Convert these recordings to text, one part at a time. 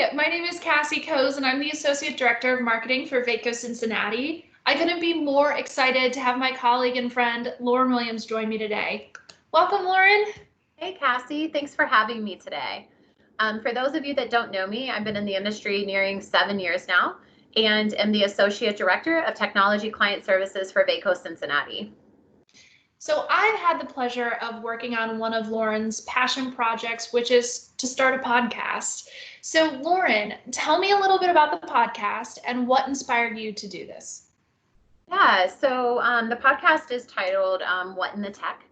Hi, my name is Cassy Kohs, and I'm the Associate Director of Marketing for Vaco Cincinnati. I couldn't be more excited to have my colleague and friend, Loran Williams, join me today. Welcome, Loran. Hey, Cassy. Thanks for having me today. For those of you that don't know me, I've been in the industry nearing 7 years now and am the Associate Director of Technology Client Services for Vaco Cincinnati. So I've had the pleasure of working on one of Loran's passion projects, which is to start a podcast. So Loran, tell me a little bit about the podcast and what inspired you to do this. Yeah, so the podcast is titled What in the Tech?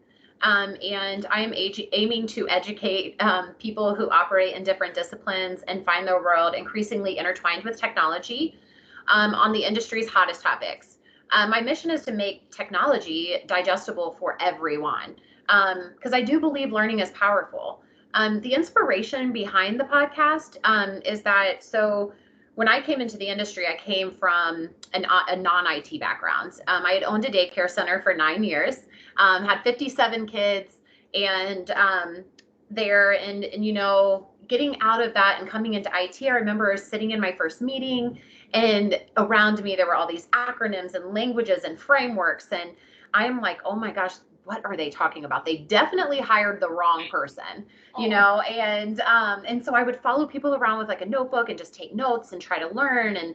And I am aiming to educate people who operate in different disciplines and find their world increasingly intertwined with technology on the industry's hottest topics. My mission is to make technology digestible for everyone, because I do believe learning is powerful. The inspiration behind the podcast is that, so when I came into the industry, I came from a non-IT background. I had owned a daycare center for 9 years, had 57 kids, and getting out of that and coming into IT, I remember sitting in my first meeting, and around me there were all these acronyms and languages and frameworks, and I'm like, oh my gosh, what are they talking about? They definitely hired the wrong person, and so I would follow people around with like a notebook and just take notes and try to learn. And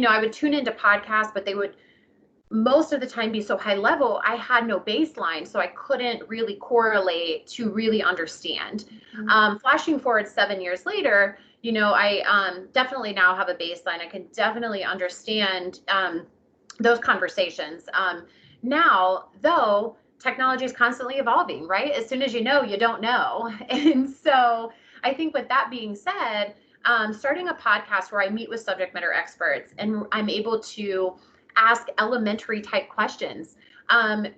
I would tune into podcasts, but they would most of the time be so high level, I had no baseline, so I couldn't really correlate to really understand. Flashing forward 7 years later, I definitely now have a baseline. I can definitely understand those conversations. Now, though, technology is constantly evolving, right? As soon as you know, you don't know. And so I think with that being said, starting a podcast where I meet with subject matter experts and I'm able to ask elementary type questions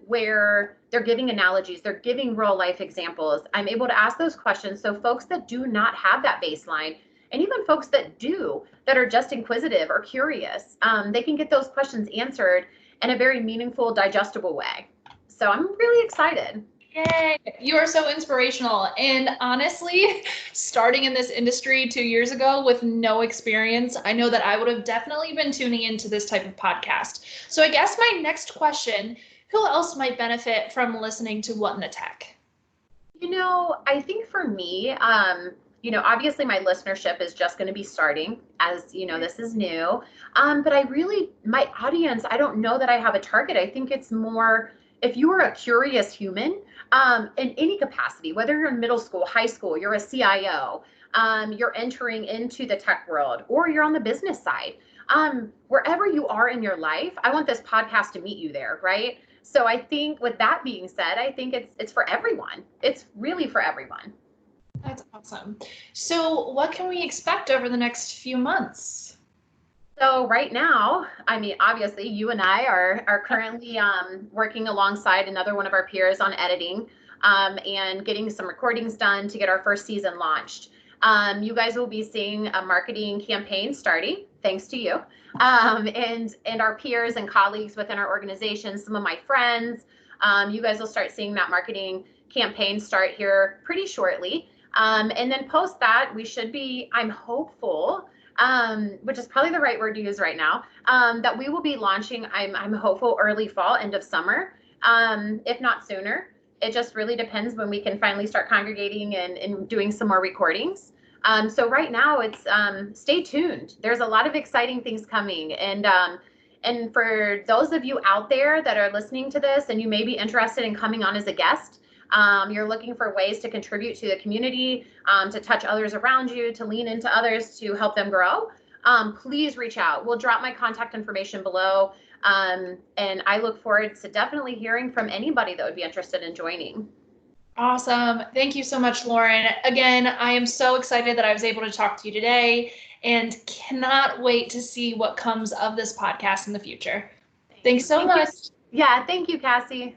where they're giving analogies, they're giving real life examples. I'm able to ask those questions. So folks that do not have that baseline, and even folks that do, that are just inquisitive or curious, they can get those questions answered in a very meaningful, digestible way. So I'm really excited. Yay, you are so inspirational. And honestly, starting in this industry 2 years ago with no experience, I know that I would have definitely been tuning into this type of podcast. So I guess my next question, who else might benefit from listening to What in the Tech? I think for me, obviously my listenership is just going to be starting, as this is new. But my audience, I don't know that I have a target. I think it's more, if you are a curious human, in any capacity, whether you're in middle school, high school, you're a CIO, you're entering into the tech world, or you're on the business side, wherever you are in your life, I want this podcast to meet you there, right? So I think with that being said, I think it's for everyone. It's really for everyone. That's awesome. So what can we expect over the next few months? So right now, obviously you and I are currently working alongside another one of our peers on editing and getting some recordings done to get our first season launched. You guys will be seeing a marketing campaign starting, thanks to you, and our peers and colleagues within our organization, some of my friends. You guys will start seeing that marketing campaign start here pretty shortly. And then post that, we should be, I'm hopeful, which is probably the right word to use right now, that we will be launching, I'm hopeful, early fall, end of summer, if not sooner. It just really depends when we can finally start congregating and doing some more recordings. So right now it's stay tuned. There's a lot of exciting things coming. And for those of you out there that are listening to this and you may be interested in coming on as a guest, you're looking for ways to contribute to the community, to touch others around you, to lean into others to help them grow, please reach out. We'll drop my contact information below. And I look forward to definitely hearing from anybody that would be interested in joining. Awesome. Thank you so much, Loran. Again, I am so excited that I was able to talk to you today and cannot wait to see what comes of this podcast in the future. Thanks so much. Yeah, thank you, Cassy.